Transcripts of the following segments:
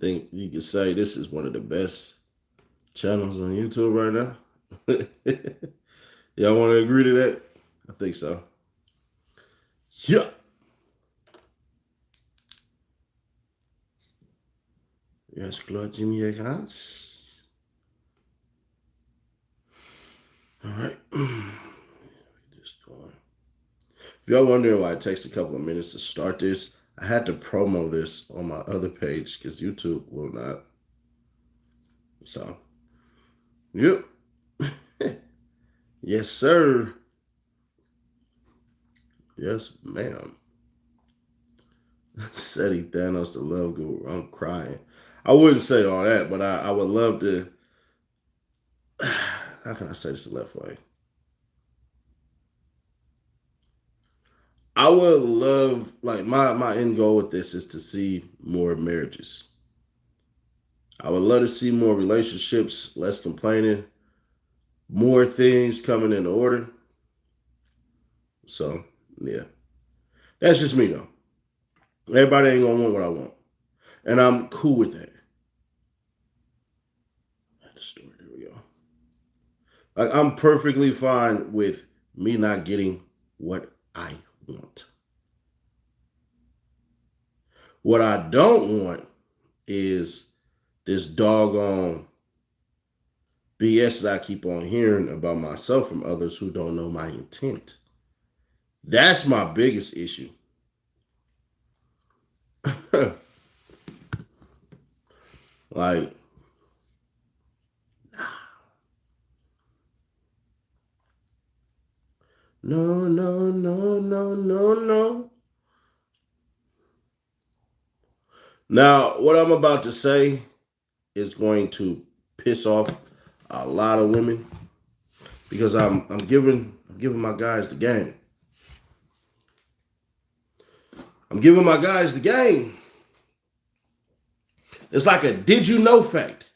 think you could say this is one of the best channels on YouTube right now. Y'all want to agree to that? I think so. Yeah. Yes, Claude Jimmy Hans. All right. This going. If y'all wondering why it takes a couple of minutes to start this, I had to promo this on my other page because YouTube will not. So, yep. Yes, sir. Yes, ma'am. Said he Thanos the love guru. I'm crying. I wouldn't say all that, but I would love to. How can I say this the left way? I would love, like, my end goal with this is to see more marriages. I would love to see more relationships, less complaining, more things coming into order. So, yeah. That's just me, though. Everybody ain't gonna want what I want. And I'm cool with that. There we go. Like, I'm perfectly fine with me not getting what I want. What I don't want is this doggone BS that I keep on hearing about myself from others who don't know my intent. That's my biggest issue. Like, no, no, no, no, no, no. Now, what I'm about to say is going to piss off a lot of women because I'm giving my guys the game. I'm giving my guys the game. It's like a did you know fact.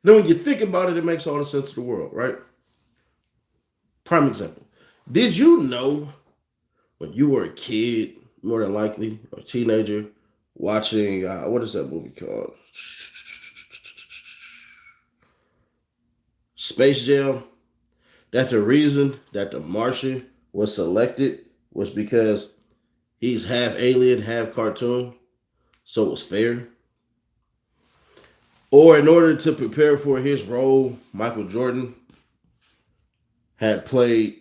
Then when you think about it, it makes all the sense in the world, right? Prime example. Did you know when you were a kid, more than likely, or a teenager, watching, what is that movie called? Space Jam, that the reason that the Martian was selected was because he's half alien, half cartoon, so it was fair. Or in order to prepare for his role, Michael Jordan had played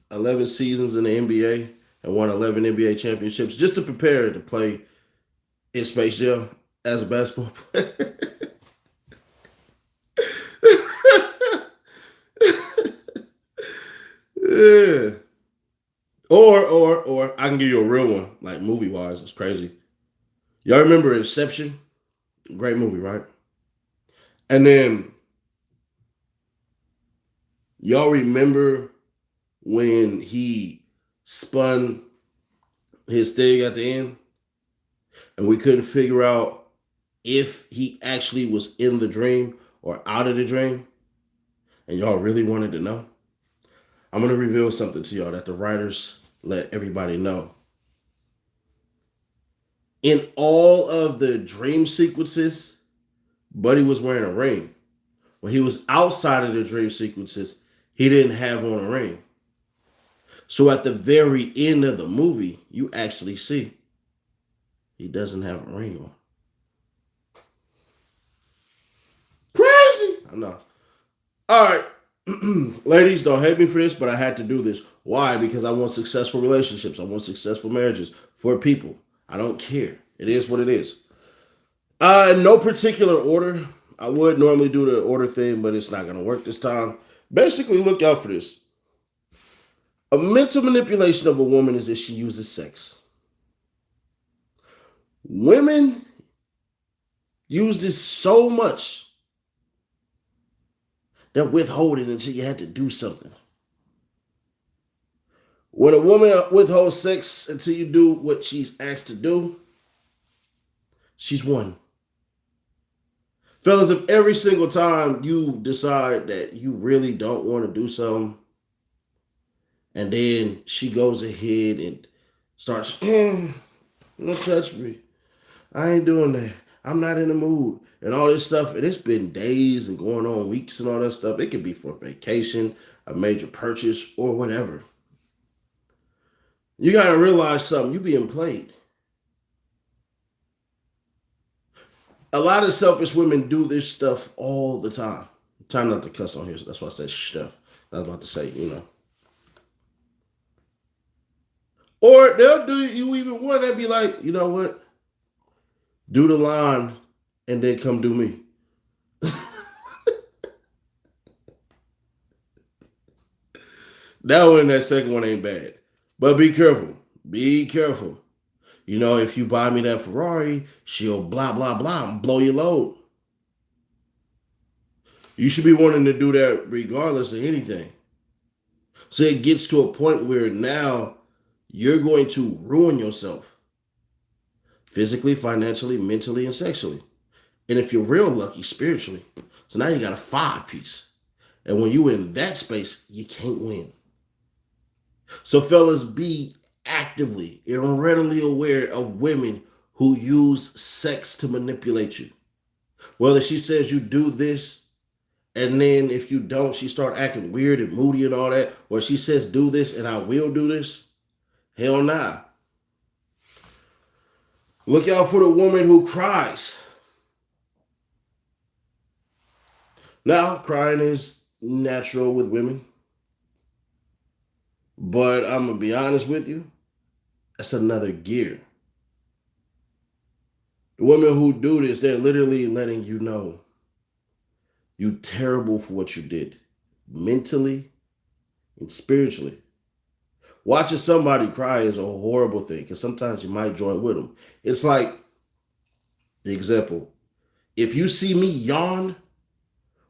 11 seasons in the NBA and won 11 NBA championships just to prepare to play in Space Jam as a basketball player. Yeah. Or I can give you a real one, like movie wise. It's crazy. Y'all remember Inception? Great movie, right? And then y'all remember when he spun his thing at the end and we couldn't figure out if he actually was in the dream or out of the dream, and y'all really wanted to know? I'm going to reveal something to y'all that the writers let everybody know. In all of the dream sequences, Buddy was wearing a ring. When he was outside of the dream sequences, he didn't have on a ring. So at the very end of the movie, you actually see he doesn't have a ring on. Crazy. I know. All right. Ladies, don't hate me for this, but I had to do this. Why? Because I want successful relationships. I want successful marriages for people. I don't care. It is what it is. In no particular order. I would normally do the order thing, but it's not going to work this time. Basically, look out for this. A mental manipulation of a woman is if she uses sex. Women use this so much that withhold it until you had to do something. When a woman withholds sex until you do what she's asked to do, she's won. Fellas, if every single time you decide that you really don't want to do something, and then she goes ahead and starts, don't touch me. I ain't doing that. I'm not in the mood and all this stuff. And it's been days and going on weeks and all that stuff. It could be for vacation, a major purchase, or whatever. You got to realize something. You being played. A lot of selfish women do this stuff all the time. I'm trying not to cuss on here, so that's why I said stuff. I was about to say, Or they'll do you even one that be like, you know what? Do the line and then come do me. That one, that second one ain't bad. But be careful. Be careful. If you buy me that Ferrari, she'll blah, blah, blah and blow your load. You should be wanting to do that regardless of anything. So it gets to a point where now you're going to ruin yourself physically, financially, mentally, and sexually. And if you're real lucky, spiritually. So now you got a 5-piece. And when you in that space, you can't win. So fellas, be actively and readily aware of women who use sex to manipulate you. Whether she says you do this, and then if you don't, she start acting weird and moody and all that, or she says do this and I will do this. Hell nah. Look out for the woman who cries. Now, crying is natural with women. But I'm going to be honest with you, that's another gear. The women who do this, they're literally letting you know you terrible for what you did, mentally and spiritually. Watching somebody cry is a horrible thing because sometimes you might join with them. It's like, the example, if you see me yawn,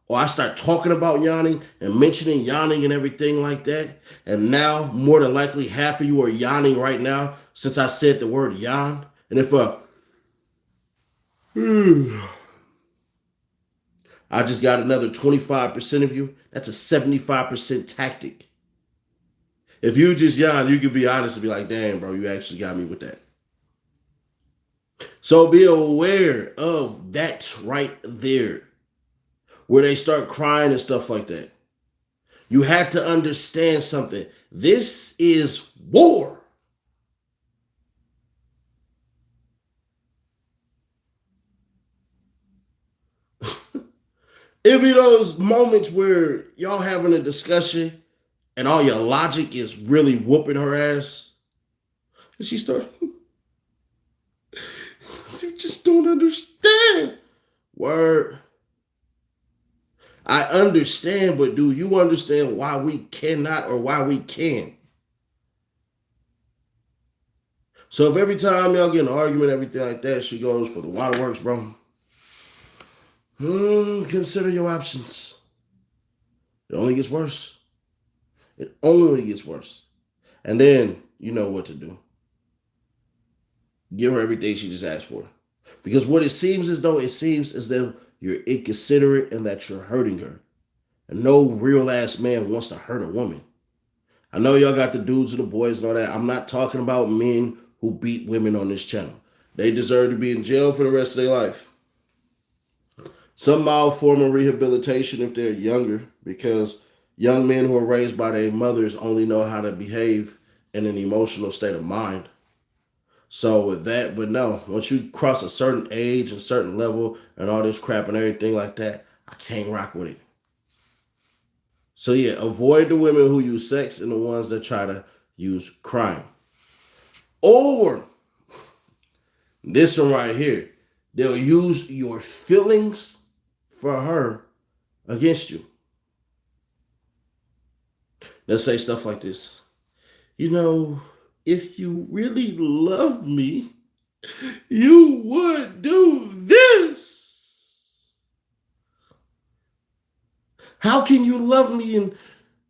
or I start talking about yawning and mentioning yawning and everything like that, and now more than likely half of you are yawning right now since I said the word yawn. And if I just got another 25% of you, that's a 75% tactic. If you just yawn, you can be honest and be like, damn, bro, you actually got me with that. So be aware of that right there, where they start crying and stuff like that. You had to understand something. This is war. It'll be those moments where y'all having a discussion and all your logic is really whooping her ass. And she starts, you just don't understand. Word. I understand, but do you understand why we cannot or why we can? So if every time y'all get an argument, everything like that, she goes for the waterworks, bro. Consider your options. It only gets worse. It only gets worse. And then you know what to do. Give her everything she just asked for. Because what it seems as though you're inconsiderate and that you're hurting her. And no real ass man wants to hurt a woman. I know y'all got the dudes and the boys and all that. I'm not talking about men who beat women on this channel. They deserve to be in jail for the rest of their life. Some mild form of rehabilitation if they're younger, because young men who are raised by their mothers only know how to behave in an emotional state of mind. So with that, but no, once you cross a certain age and certain level and all this crap and everything like that, I can't rock with it. So yeah, avoid the women who use sex and the ones that try to use crime. Or this one right here, they'll use your feelings for her against you. They'll say stuff like this. If you really love me, you would do this. How can you love me and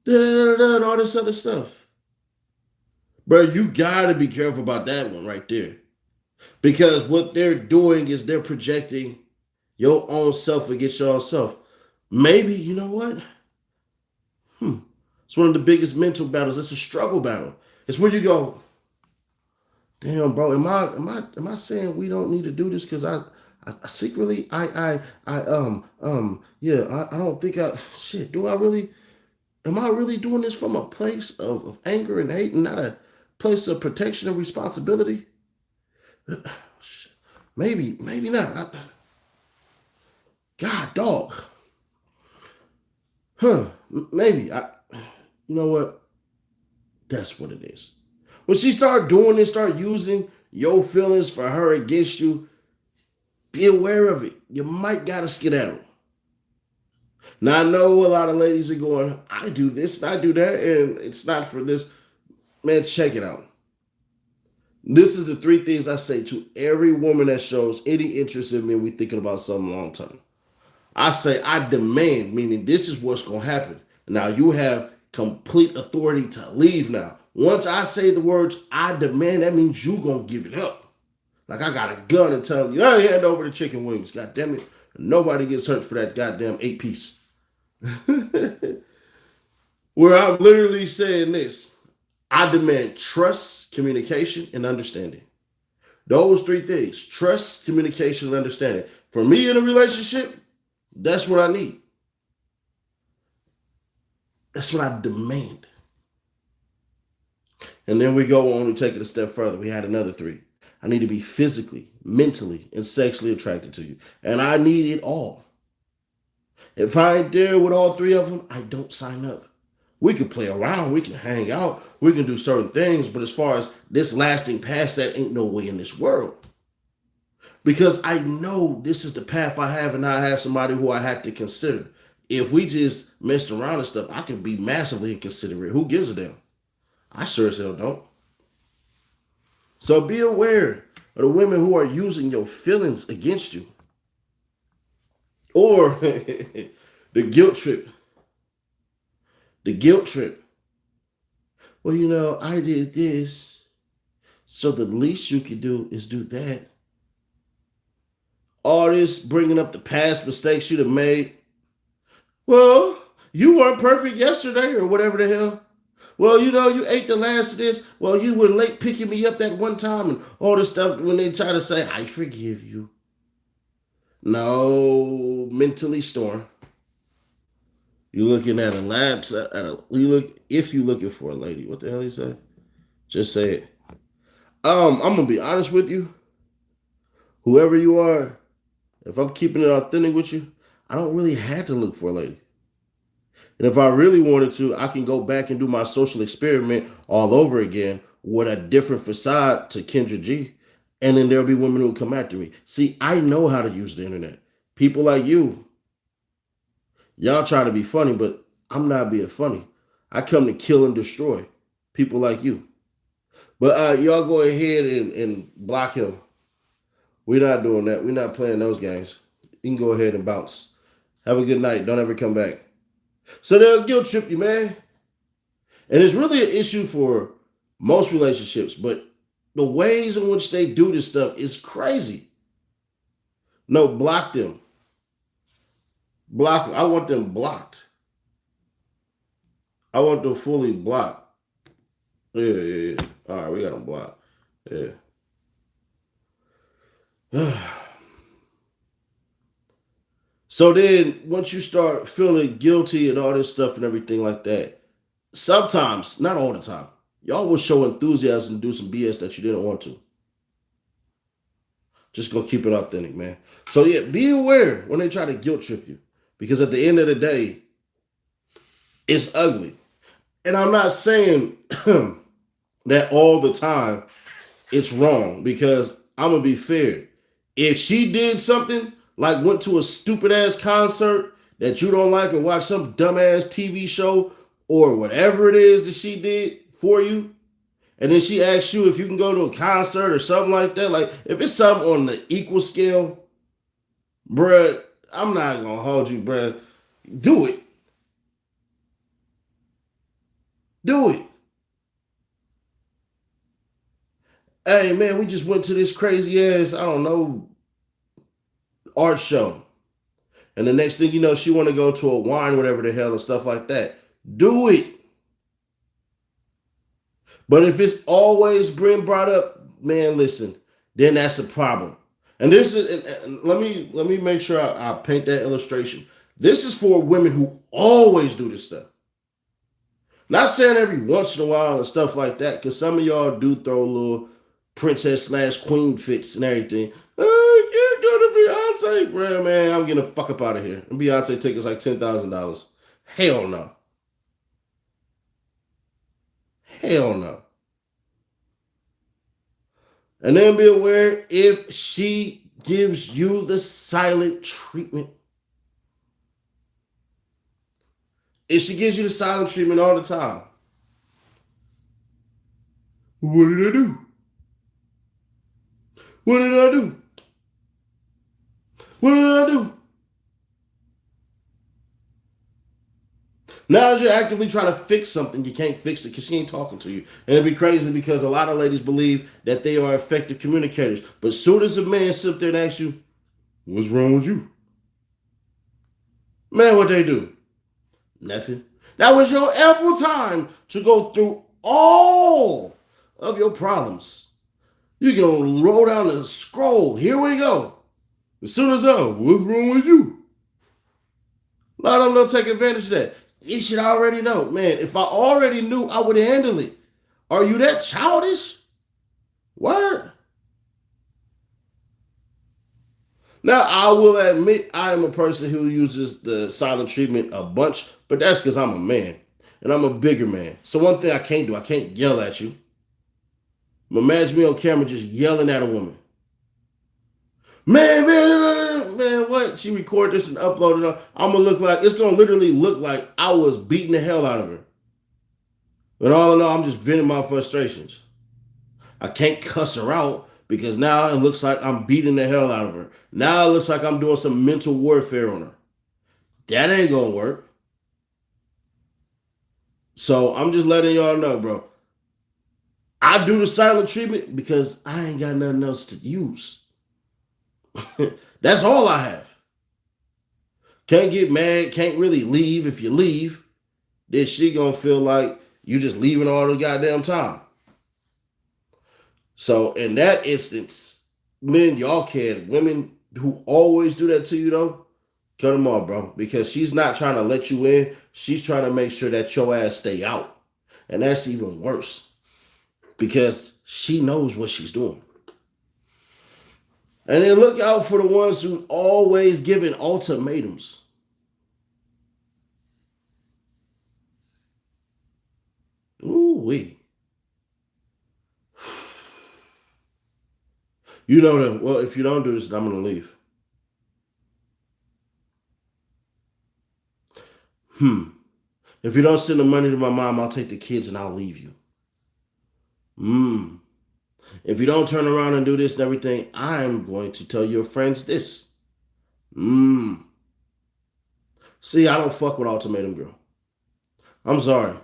and all this other stuff? Bro, you gotta be careful about that one right there. Because what they're doing is they're projecting your own self against your own self. Maybe, you know what? It's one of the biggest mental battles. It's a struggle battle. It's where you go, damn, bro, am I saying we don't need to do this because I I secretly, yeah, I don't think shit, do I really, am I really doing this from a place of anger and hate and not a place of protection and responsibility? Shit. Maybe not. God, dog. Huh, maybe. You know what? That's what it is. When she start doing this, start using your feelings for her against you, be aware of it. You might gotta skedaddle. Now I know a lot of ladies are going, I do this, I do that, and it's not for this. Man, check it out. This is the three things I say to every woman that shows any interest in me. We thinking about something long term. I say I demand, meaning this is what's gonna happen. Now you have complete authority to leave. Now, once I say the words I demand, that means you gonna give it up. Like I got a gun and tell you, hey, hand over the chicken wings. God damn it. Nobody gets hurt for that goddamn 8 piece. Where I'm literally saying this. I demand trust, communication, and understanding. Those three things: trust, communication, and understanding. For me in a relationship, that's what I need. That's what I demand. And then we go on, we take it a step further. We had another three. I need to be physically, mentally, and sexually attracted to you. And I need it all. If I ain't there with all three of them, I don't sign up. We can play around, we can hang out, we can do certain things, but as far as this lasting past that, ain't no way in this world. Because I know this is the path I have, and I have somebody who I have to consider. If we just mess around and stuff, I can be massively inconsiderate. Who gives a damn? I sure as hell don't. So be aware of the women who are using your feelings against you. Or the guilt trip. The guilt trip. Well, I did this. So the least you can do is do that. All this bringing up the past mistakes you'd have made. Well, you weren't perfect yesterday or whatever the hell. Well, you ate the last of this. Well, you were late picking me up that one time and all this stuff when they try to say, I forgive you. No, mentally storm. You're looking at a lapse. If you're looking for a lady, what the hell you say? Just say it. I'm gonna be honest with you. Whoever you are, if I'm keeping it authentic with you, I don't really have to look for a lady. And if I really wanted to, I can go back and do my social experiment all over again with a different facade to Kendra G. And then there'll be women who come after me. See, I know how to use the internet. People like you, y'all try to be funny, but I'm not being funny. I come to kill and destroy people like you. But y'all go ahead and block him. We're not doing that. We're not playing those games. You can go ahead and bounce. Have a good night. Don't ever come back. So they'll guilt trip you, man. And it's really an issue for most relationships, but the ways in which they do this stuff is crazy. No, block them. Block them. I want them blocked. I want them fully blocked. Yeah. All right, we got them blocked. Yeah. So then, once you start feeling guilty and all this stuff and everything like that, sometimes, not all the time, y'all will show enthusiasm and do some BS that you didn't want to. Just gonna keep it authentic, man. So yeah, be aware when they try to guilt trip you, because at the end of the day, it's ugly. And I'm not saying that all the time it's wrong, because I'm gonna be fair. If she did something like went to a stupid ass concert that you don't like or watch some dumbass TV show or whatever it is that she did for you, and then she asks you if you can go to a concert or something like that, like if it's something on the equal scale, bruh, I'm not gonna hold you, bruh. Do it. Do it. Hey man, we just went to this crazy ass, I don't know, art show. And the next thing you know, she want to go to a wine, whatever the hell, and stuff like that. Do it. But if it's always been brought up, man, listen, then that's a problem. And this is and let me make sure I paint that illustration. This is for women who always do this stuff. Not saying every once in a while and stuff like that, because some of y'all do throw little princess slash queen fits and everything. I can't go to Beyonce, bro. Man, I'm getting the fuck up out of here. And Beyonce tickets like $10,000. Hell no. Hell no. And then be aware if she gives you the silent treatment. If she gives you the silent treatment all the time, what did I do? What did I do? What did I do? Now, as you're actively trying to fix something, you can't fix it because she ain't talking to you. And it'd be crazy because a lot of ladies believe that they are effective communicators. But as soon as a man sits there and asks you, what's wrong with you? Man, what they do? Nothing. That was your ample time to go through all of your problems. You can roll down the scroll. Here we go. As soon as what's wrong with you? A lot of them don't take advantage of that. You should already know. Man, if I already knew, I would handle it. Are you that childish? What? Now, I will admit I am a person who uses the silent treatment a bunch, but that's because I'm a man. And I'm a bigger man. So one thing I can't do, I can't yell at you. Imagine me on camera just yelling at a woman. Man, what? She recorded this and uploaded it. I'm gonna look like it's gonna literally look like I was beating the hell out of her. But all in all, I'm just venting my frustrations. I can't cuss her out because now it looks like I'm beating the hell out of her. Now it looks like I'm doing some mental warfare on her. That ain't gonna work. So I'm just letting y'all know, bro. I do the silent treatment because I ain't got nothing else to use. That's all I have. Can't get mad, can't really leave. If you leave, then she gonna feel like you just leaving all the goddamn time. So in that instance, men, y'all can. Women who always do that to you though, cut them off, bro. Because she's not trying to let you in. She's trying to make sure that your ass stay out. And that's even worse. Because she knows what she's doing. And then look out for the ones who always giving ultimatums. Ooh wee. You know them. Well, if you don't do this, I'm gonna leave. If you don't send the money to my mom, I'll take the kids and I'll leave you. If you don't turn around and do this and everything, I'm going to tell your friends this. See, I don't fuck with ultimatum girl. I'm sorry.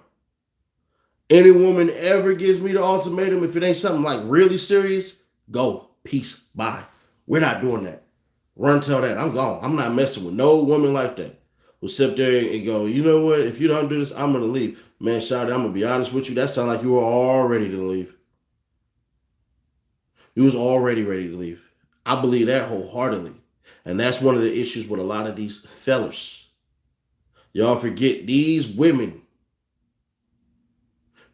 Any woman ever gives me the ultimatum, if it ain't something like really serious, go. Peace. Bye. We're not doing that. Run tell that. I'm gone. I'm not messing with no woman like that. Who sit there and go, you know what? If you don't do this, I'm gonna leave. Man, Shawty, I'm gonna be honest with you. That sounds like you were all ready to leave. You was already ready to leave. I believe that wholeheartedly. And that's one of the issues with a lot of these fellers. Y'all forget these women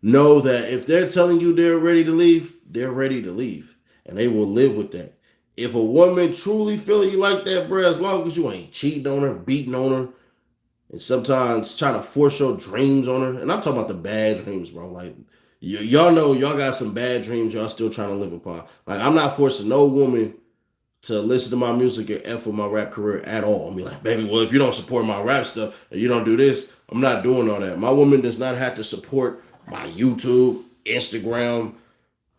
know that if they're telling you they're ready to leave, they're ready to leave. And they will live with that. If a woman truly feeling you like that, bro, as long as you ain't cheating on her, beating on her, and sometimes trying to force your dreams on her, and I'm talking about the bad dreams, bro. Like, y'all know y'all got some bad dreams y'all still trying to live upon. Like, I'm not forcing no woman to listen to my music or F with my rap career at all. I mean, like, baby, well, if you don't support my rap stuff and you don't do this, I'm not doing all that. My woman does not have to support my YouTube, Instagram,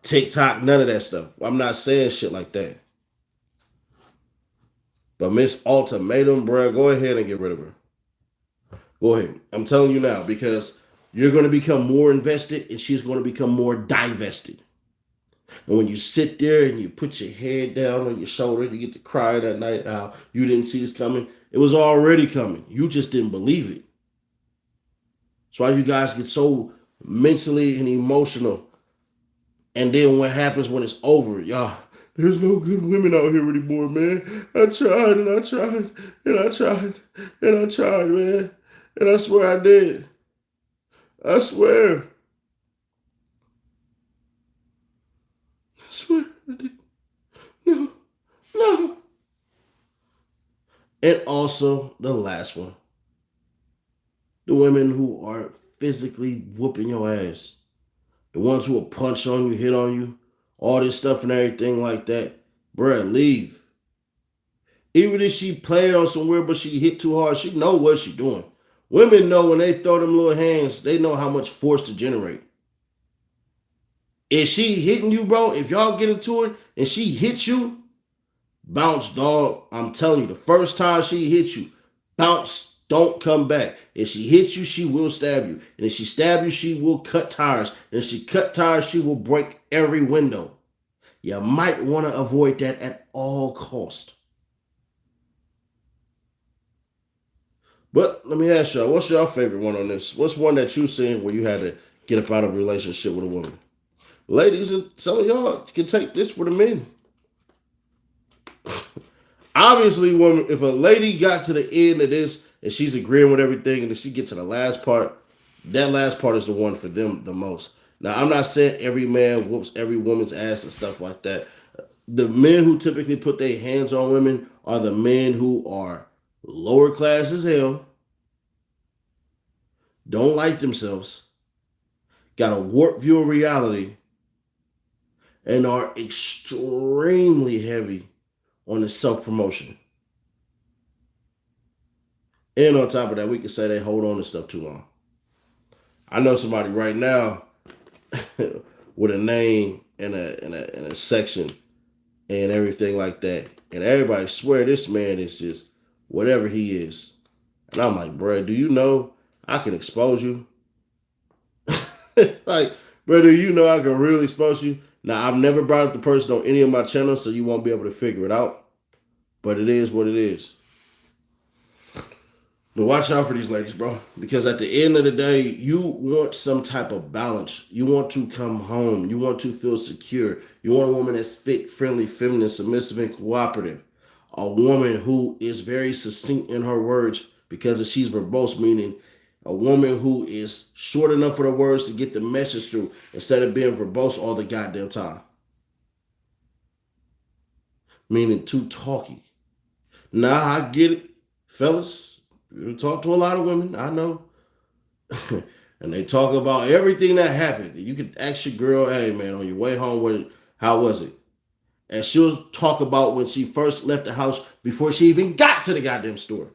TikTok, none of that stuff. I'm not saying shit like that. But Miss Ultimatum, bro, go ahead and get rid of her. Go ahead. I'm telling you now because you're going to become more invested and she's going to become more divested. And when you sit there and you put your head down on your shoulder, you get to cry that night how you didn't see this coming. It was already coming. You just didn't believe it. That's why you guys get so mentally and emotional. And then what happens when it's over? Y'all There's no good women out here anymore, man. I tried and I tried and I tried and I tried, man. And I swear I did. I swear. I swear I did. No, no. And also the last one. The women who are physically whooping your ass. The ones who will punch on you, hit on you, all this stuff and everything like that. Bruh, leave. Even if she played on somewhere but she hit too hard, she know what she doing. Women know when they throw them little hands, they know how much force to generate. If she hitting you, bro, if y'all get into it and she hits you, bounce, dog. I'm telling you, the first time she hits you, bounce. Don't come back. If she hits you, she will stab you. And if she stab you, she will cut tires. And if she cut tires, she will break every window. You might want to avoid that at all cost. But let me ask y'all, what's your favorite one on this? What's one that you seen where you had to get up out of a relationship with a woman? Ladies, and some of y'all can take this for the men. Obviously, woman, if a lady got to the end of this and she's agreeing with everything, and then she gets to the last part, that last part is the one for them the most. Now, I'm not saying every man whoops every woman's ass and stuff like that. The men who typically put their hands on women are the men who are lower class as hell, don't like themselves, got a warped view of reality, and are extremely heavy on the self promotion. And on top of that, we can say they hold on to stuff too long. I know somebody right now with a name and a section and everything like that, and everybody swear this man is just whatever he is. And I'm like, bro, do you know I can expose you? Like, bro, do you know I can really expose you? Now, I've never brought up the person on any of my channels, so you won't be able to figure it out. But it is what it is. But watch out for these ladies, bro. Because at the end of the day, you want some type of balance. You want to come home. You want to feel secure. You want a woman that's fit, friendly, feminine, submissive, and cooperative. A woman who is very succinct in her words because she's verbose, meaning a woman who is short enough with her words to get the message through instead of being verbose all the goddamn time. Meaning too talky. Now I get it, fellas. You talk to a lot of women, I know. And they talk about everything that happened. You could ask your girl, hey man, on your way home, how was it? And she'll talk about when she first left the house before she even got to the goddamn store.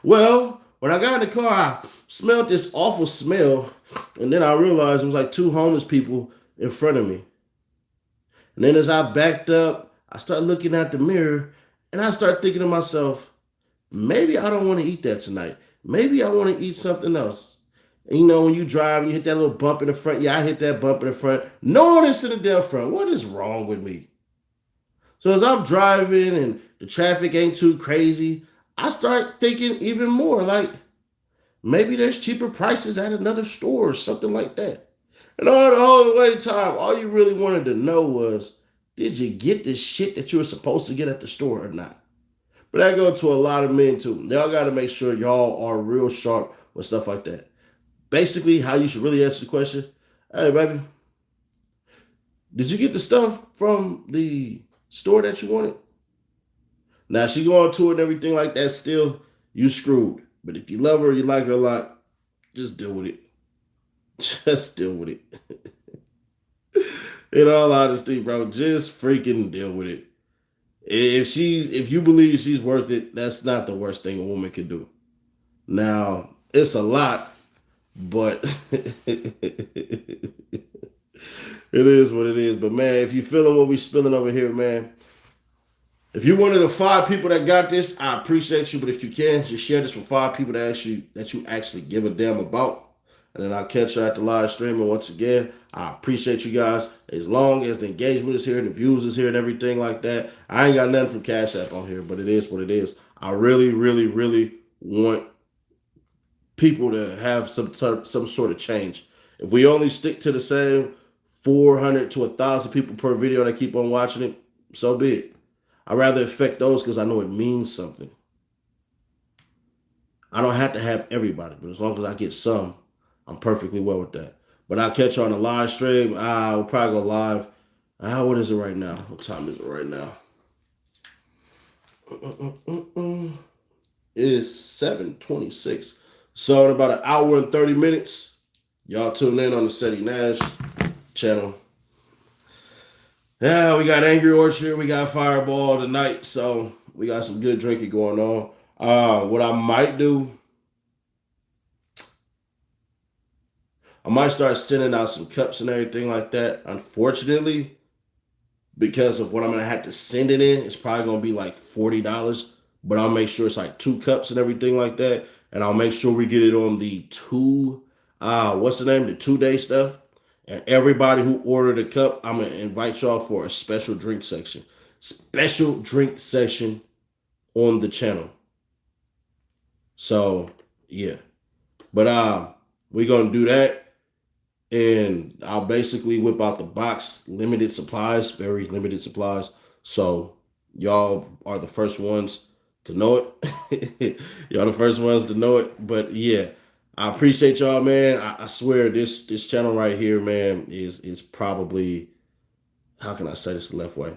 Well, when I got in the car, I smelled this awful smell, and then I realized it was like two homeless people in front of me. And then as I backed up, I started looking at the mirror, and I started thinking to myself, maybe I don't want to eat that tonight. Maybe I want to eat something else. And you know, when you drive and you hit that little bump in the front, yeah, I hit that bump in the front. No one is sitting down front. What is wrong with me? So as I'm driving and the traffic ain't too crazy, I start thinking even more like maybe there's cheaper prices at another store or something like that. And all the whole way time, all you really wanted to know was, did you get the shit that you were supposed to get at the store or not? But that goes to a lot of men too. Y'all got to make sure y'all are real sharp with stuff like that. Basically, how you should really answer the question: hey, baby, did you get the stuff from the store that you wanted? Now, if she going to it and everything like that, still, you screwed. But if you love her, you like her a lot, just deal with it. Just deal with it. In all honesty, bro, just freaking deal with it. If you believe she's worth it, that's not the worst thing a woman can do. Now, it's a lot, but it is what it is. But man, if you feeling what we spilling over here, man, if you're one of the 5 people that got this, I appreciate you. But if you can, just share this with 5 people that you actually give a damn about. And then I'll catch you at the live stream. And once again, I appreciate you guys. As long as the engagement is here and the views is here and everything like that, I ain't got nothing from Cash App on here, but it is what it is. I really, really, really want people to have some sort of change. If we only stick to the same 400 to 1,000 people per video that keep on watching it, so be it. I'd rather affect those because I know it means something. I don't have to have everybody, but as long as I get some, I'm perfectly well with that. But I'll catch you on the live stream. We'll probably go live. What is it right now? What time is it right now? It's 7:26. So in about an hour and 30 minutes, y'all tune in on the Seti Nash channel. Yeah, we got Angry Orchard, we got Fireball tonight, so we got some good drinking going on. What I might do, I might start sending out some cups and everything like that. Unfortunately, because of what I'm gonna have to send it in, it's probably gonna be like $40. But I'll make sure it's like 2 cups and everything like that. And I'll make sure we get it on the what's the name? The 2-day stuff. And everybody who ordered a cup, I'm gonna invite y'all for a special drink section. Special drink section on the channel. So yeah. But we're gonna do that. And I'll basically whip out the box, limited supplies, very limited supplies. So y'all are the first ones to know it. Y'all the first ones to know it. But yeah, I appreciate y'all, man. I swear this channel right here, man, is probably, how can I say this the left way?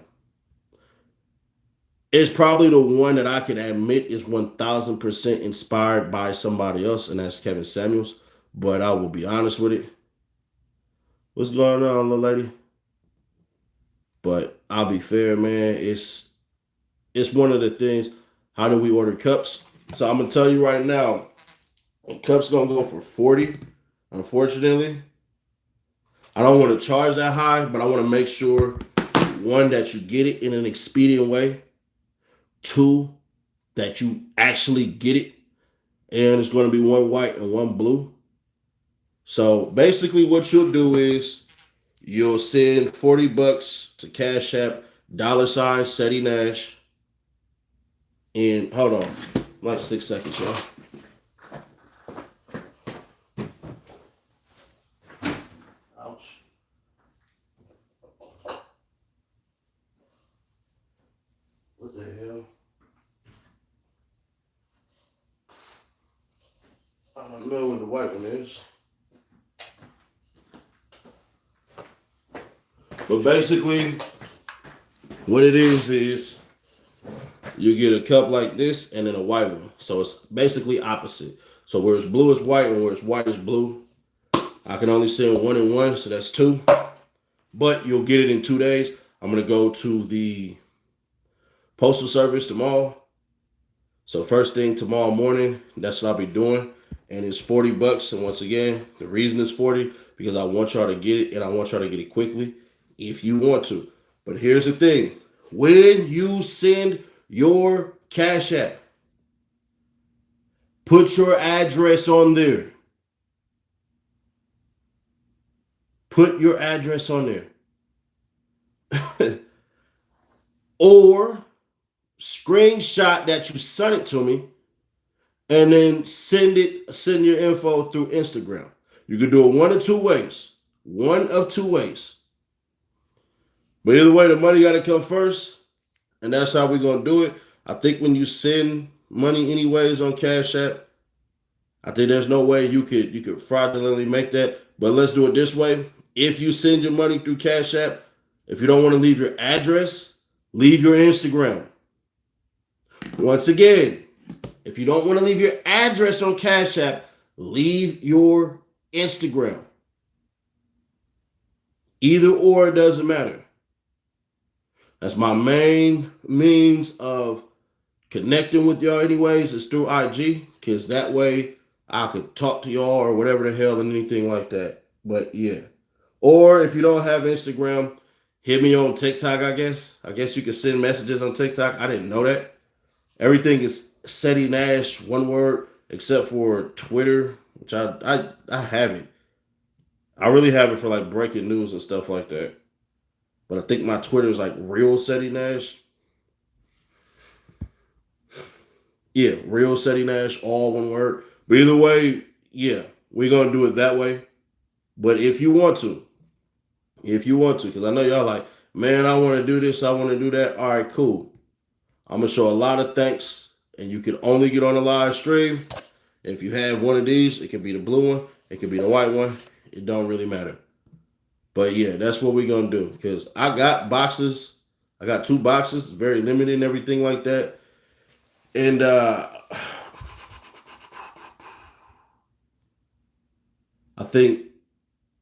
It's probably the one that I can admit is 1,000% inspired by somebody else, and that's Kevin Samuels. But I will be honest with it. What's going on, little lady? But I'll be fair, man. It's one of the things. How do we order cups? So I'm gonna tell you right now, cups gonna go for 40. Unfortunately, I don't want to charge that high, but I want to make sure, one, that you get it in an expedient way. Two, that you actually get it, and it's going to be one white and one blue. So basically, what you'll do is you'll send $40 to Cash App $ Seti Nash. And hold on, like 6 seconds, y'all. Ouch. What the hell? I don't know where the white one is. But basically, what it is you get a cup like this and then a white one. So it's basically opposite. So where it's blue is white and where it's white is blue. I can only send 1 and 1, so that's 2. But you'll get it in 2 days. I'm going to go to the postal service tomorrow. So first thing tomorrow morning, that's what I'll be doing. And it's $40. And once again, the reason it's 40 because I want y'all to get it, and I want y'all to get it quickly if you want to. But here's the thing. When you send your Cash App, put your address on there. Put your address on there. Or screenshot that you sent it to me and then send your info through Instagram. You can do it one of two ways. One of two ways. But either way, the money got to come first, and that's how we're going to do it. I think when you send money anyways on Cash App, I think there's no way you could fraudulently make that. But let's do it this way. If you send your money through Cash App, if you don't want to leave your address, leave your Instagram. Once again, if you don't want to leave your address on Cash App, leave your Instagram. Either or, it doesn't matter. That's my main means of connecting with y'all anyways, is through IG, because that way I could talk to y'all or whatever the hell and anything like that. But yeah. Or if you don't have Instagram, hit me on TikTok, I guess. I guess you can send messages on TikTok. I didn't know that. Everything is Seti Nash, one word, except for Twitter, which I haven't. I really have it for like breaking news and stuff like that. But I think my Twitter is like Real Seti Nash. Yeah, Real Seti Nash, all one word. But either way, yeah, we're going to do it that way. But if you want to, if you want to, because I know y'all like, man, I want to do this, I want to do that. All right, cool. I'm gonna show a lot of thanks, and you can only get on the live stream if you have one of these. It could be the blue one, it could be the white one. It don't really matter. But yeah, that's what we're gonna do. Because I got boxes. I got 2 boxes, very limited and everything like that. And I think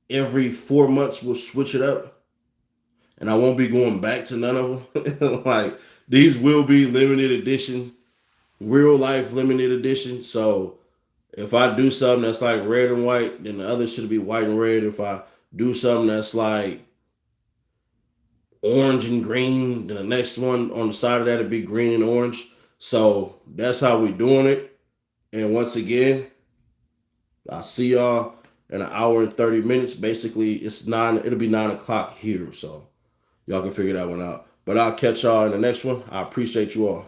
every 4 months we'll switch it up, and I won't be going back to none of them. Like these will be limited edition, real life limited edition. So if I do something that's like red and white, then the other should be white and red. If I do something that's like orange and green, then the next one on the side of that would be green and orange. So that's how we doing it. And once again, I'll see y'all in an hour and 30 minutes. Basically, it's 9, it'll be 9 o'clock here. So y'all can figure that one out. But I'll catch y'all in the next one. I appreciate you all.